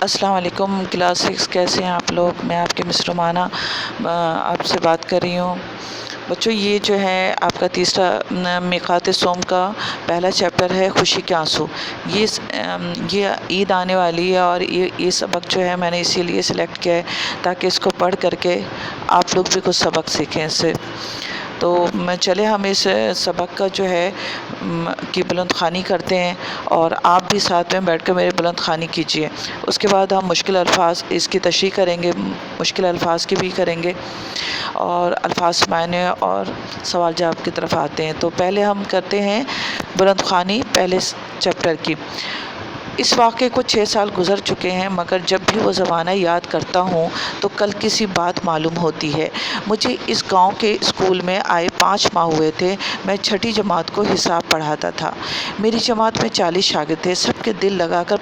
السلام علیکم کلاس 6 کیسے ہیں آپ لوگ؟ میں آپ کے مس رومانہ آپ سے بات کر رہی ہوں۔ بچوں یہ جو ہے آپ کا تیسرا میقات صوم کا پہلا چیپٹر ہے خوشی کے آنسو۔ یہ عید آنے والی ہے اور یہ سبق جو ہے میں نے اسی لیے سلیکٹ کیا ہے تاکہ اس کو پڑھ کر کے آپ لوگ بھی کچھ سبق سیکھیں اس سے۔ تو چلے ہم اس سبق کا جو ہے کی بلند خوانی کرتے ہیں اور آپ بھی ساتھ میں بیٹھ کر میرے بلند خوانی کیجیے۔ اس کے بعد ہم مشکل الفاظ اس کی تشریح کریں گے، مشکل الفاظ کی بھی کریں گے اور الفاظ معنی اور سوال جواب کی طرف آتے ہیں۔ تو پہلے ہم کرتے ہیں بلند خوانی پہلے چیپٹر کی۔ اس واقعے کو 6 سال گزر چکے ہیں، مگر جب بھی وہ زمانہ یاد کرتا ہوں تو کل کسی بات معلوم ہوتی ہے۔ مجھے اس گاؤں کے اسکول میں آئے 5 ماہ ہوئے تھے۔ میں چھٹی جماعت کو حساب پڑھاتا تھا۔ میری جماعت میں 40 شاگرد تھے، سب کے دل لگا کر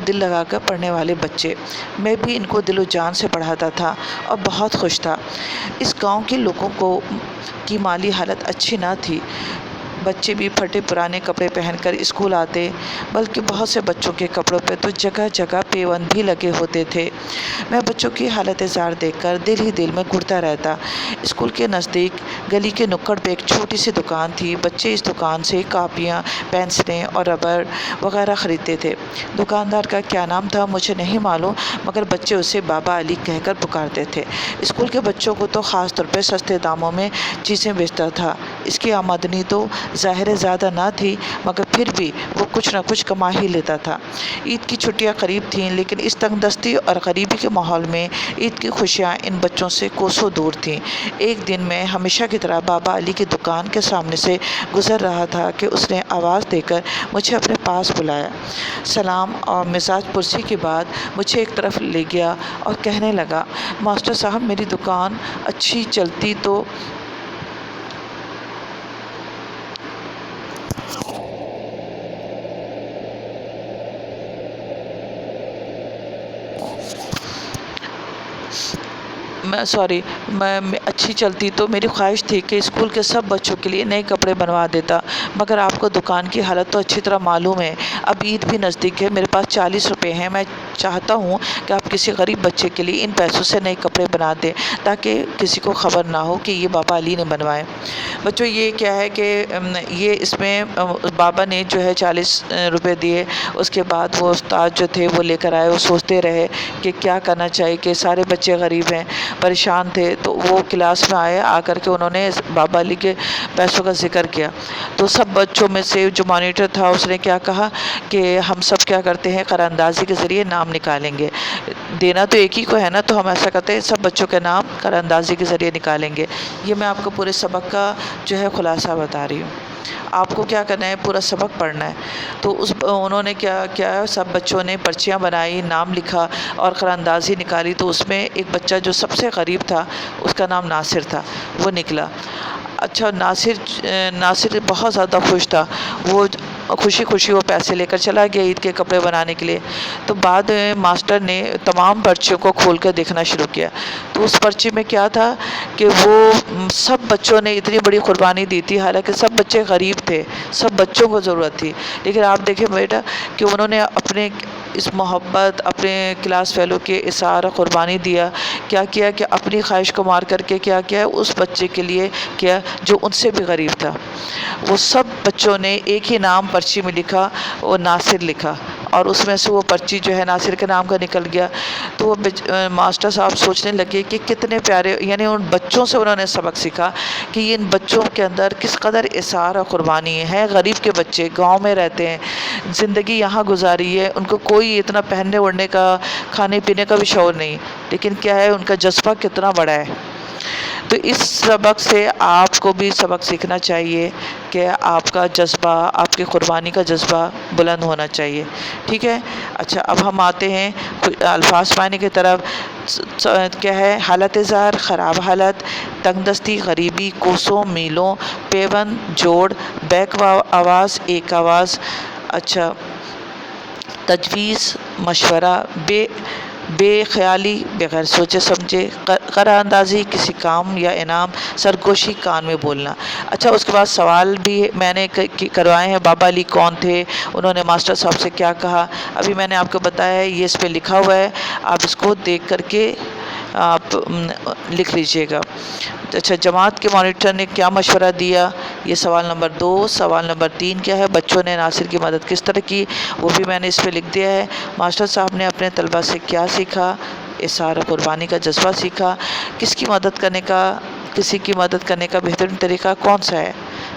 دل لگا کر پڑھنے والے بچے۔ میں بھی ان کو دل و جان سے پڑھاتا تھا اور بہت خوش تھا۔ اس گاؤں کے لوگوں کی مالی حالت اچھی نہ تھی۔ بچے بھی پھٹے پرانے کپڑے پہن کر اسکول آتے، بلکہ بہت سے بچوں کے کپڑوں پہ تو جگہ جگہ پیوند بھی لگے ہوتے تھے۔ میں بچوں کی حالت زار دیکھ کر دل ہی دل میں گھٹتا رہتا۔ اسکول کے نزدیک گلی کے نکڑ پہ ایک چھوٹی سی دکان تھی۔ بچے اس دکان سے کاپیاں، پینسلیں اور ربڑ وغیرہ خریدتے تھے۔ دکاندار کا کیا نام تھا مجھے نہیں معلوم، مگر بچے اسے بابا علی کہہ کر پکارتے تھے۔ اسکول کے بچوں کو تو خاص طور پہ سستے داموں میں چیزیں بیچتا تھا۔ اس کی آمدنی تو ظاہر زیادہ نہ تھی، مگر پھر بھی وہ کچھ نہ کچھ کما ہی لیتا تھا۔ عید کی چھٹیاں قریب تھیں، لیکن اس تنگ دستی اور غریبی کے ماحول میں عید کی خوشیاں ان بچوں سے کوسوں دور تھیں۔ ایک دن میں ہمیشہ کی طرح بابا علی کی دکان کے سامنے سے گزر رہا تھا کہ اس نے آواز دے کر مجھے اپنے پاس بلایا۔ سلام اور مزاج پرسی کے بعد مجھے ایک طرف لے گیا اور کہنے لگا، ماسٹر صاحب میری دکان اچھی چلتی تو اچھی چلتی تو میری خواہش تھی کہ اسکول کے سب بچوں کے لیے نئے کپڑے بنوا دیتا، مگر آپ کو دکان کی حالت تو اچھی طرح معلوم ہے۔ اب عید بھی نزدیک ہے، میرے پاس 40 روپے ہیں۔ میں چاہتا ہوں کہ آپ کسی غریب بچے کے لیے ان پیسوں سے نئے کپڑے بنا دیں تاکہ کسی کو خبر نہ ہو کہ یہ بابا علی نے بنوائے۔ بچوں یہ کیا ہے کہ یہ اس میں بابا نے جو ہے 40 روپے دیے۔ اس کے بعد وہ استاد جو تھے وہ لے کر آئے، وہ سوچتے رہے کہ کیا کرنا چاہیے کہ سارے بچے غریب ہیں، پریشان تھے۔ تو وہ کلاس میں آئے، آ کر کے انہوں نے بابا علی کے پیسوں کا ذکر کیا۔ تو سب بچوں میں سے جو مانیٹر تھا اس نے کیا کہا کہ ہم سب کیا کرتے ہیں قرار اندازی کے ذریعے نام نکالیں گے، دینا تو ایک ہی کو ہے نا، تو ہم ایسا کرتے ہیں سب بچوں کے نام قرار اندازی کے ذریعے نکالیں گے۔ یہ میں آپ کو پورے سبق کا جو ہے خلاصہ بتا رہی ہوں۔ آپ کو کیا کرنا ہے، پورا سبق پڑھنا ہے۔ تو انہوں نے کیا کیا، سب بچوں نے پرچیاں بنائی، نام لکھا اور قرار اندازی نکالی۔ تو اس میں ایک بچہ جو سب سے غریب تھا، اس کا نام ناصر تھا، وہ نکلا۔ اچھا ناصر بہت زیادہ خوش تھا، وہ خوشی وہ پیسے لے کر چلا گیا عید کے کپڑے بنانے کے لیے۔ تو بعد میں ماسٹر نے تمام پرچیوں کو کھول کر دیکھنا شروع کیا۔ تو اس پرچی میں کیا تھا کہ وہ سب بچوں نے اتنی بڑی قربانی دی تھی، حالانکہ سب بچے غریب تھے، سب بچوں کو ضرورت تھی، لیکن آپ دیکھیں بیٹا کہ انہوں نے اپنے اس محبت، اپنے کلاس فیلو کے اثار قربانی دیا۔ کیا کیا کہ اپنی خواہش کو مار کر کے کیا کیا اس بچے کے لیے کیا جو ان سے بھی غریب تھا۔ وہ سب بچوں نے ایک ہی نام پرچی میں لکھا، وہ ناصر لکھا، اور اس میں سے وہ پرچی جو ہے ناصر کے نام کا نکل گیا۔ تو وہ ماسٹر صاحب سوچنے لگے کہ کتنے پیارے، یعنی ان بچوں سے انہوں نے سبق سیکھا کہ ان بچوں کے اندر کس قدر اثار اور قربانی ہے۔ غریب کے بچے گاؤں میں رہتے ہیں، زندگی یہاں گزاری ہے، ان کو کوئی اتنا پہننے اوڑھنے کا، کھانے پینے کا بھی شعور نہیں، لیکن کیا ہے ان کا جذبہ کتنا بڑا ہے۔ تو اس سبق سے آپ کو بھی سبق سیکھنا چاہیے کہ آپ کا جذبہ، آپ کی قربانی کا جذبہ بلند ہونا چاہیے، ٹھیک ہے۔ اچھا اب ہم آتے ہیں الفاظ معنی کی طرف۔ کیا ہے، حالت زار خراب حالت، تنگ دستی غریبی، کوسوں میلوں، پیوند جوڑ، بیک آواز ایک آواز، اچھا تجویز مشورہ، بے خیالی، بغیر سوچے سمجھے، قرار اندازی، کسی کام یا انعام، سرگوشی، کان میں بولنا۔ اچھا، اس کے بعد سوال بھی میں نے کروائے ہیں، بابا علی کون تھے، انہوں نے ماسٹر صاحب سے کیا کہا، ابھی میں نے آپ کو بتایا ہے، یہ اس پہ لکھا ہوا ہے، آپ اس کو دیکھ کر کے آپ لکھ لیجئے گا۔ اچھا، جماعت کے مانیٹر نے کیا مشورہ دیا، یہ سوال نمبر 2۔ سوال نمبر 3 کیا ہے، بچوں نے ناصر کی مدد کس طرح کی، وہ بھی میں نے اس پہ لکھ دیا ہے۔ ماسٹر صاحب نے اپنے طلبہ سے کیا سیکھا، اظہار قربانی کا جذبہ سیکھا۔ کسی کی مدد کرنے کا بہترین طریقہ کون سا ہے،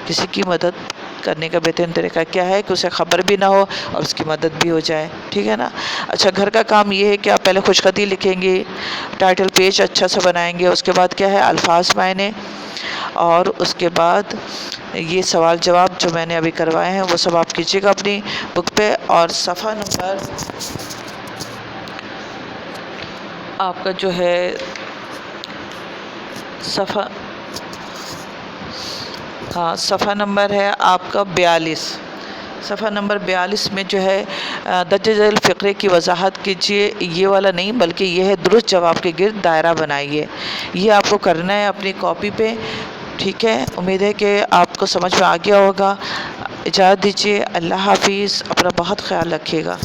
کسی کی مدد کرنے کا بہترین طریقہ کیا ہے کہ اسے خبر بھی نہ ہو اور اس کی مدد بھی ہو جائے، ٹھیک ہے نا۔ اچھا، گھر کا کام یہ ہے کہ آپ پہلے خوش خطی لکھیں گے، ٹائٹل پیج اچھا سا بنائیں گے، اس کے بعد کیا ہے، الفاظ معنی، اور اس کے بعد یہ سوال جواب جو میں نے ابھی کروائے ہیں وہ سب آپ کیجیے گا اپنی بک پہ، اور صفحہ نمبر آپ کا جو ہے صفحہ نمبر ہے آپ کا 42۔ صفحہ نمبر 42 میں جو ہے درج ذیل فقرے کی وضاحت کیجیے، یہ والا نہیں بلکہ یہ ہے درست جواب کے گرد دائرہ بنائیے، یہ آپ کو کرنا ہے اپنی کاپی پہ، ٹھیک ہے۔ امید ہے کہ آپ کو سمجھ میں آ گیا ہوگا۔ اجازت دیجیے، اللہ حافظ، اپنا بہت خیال رکھیے گا۔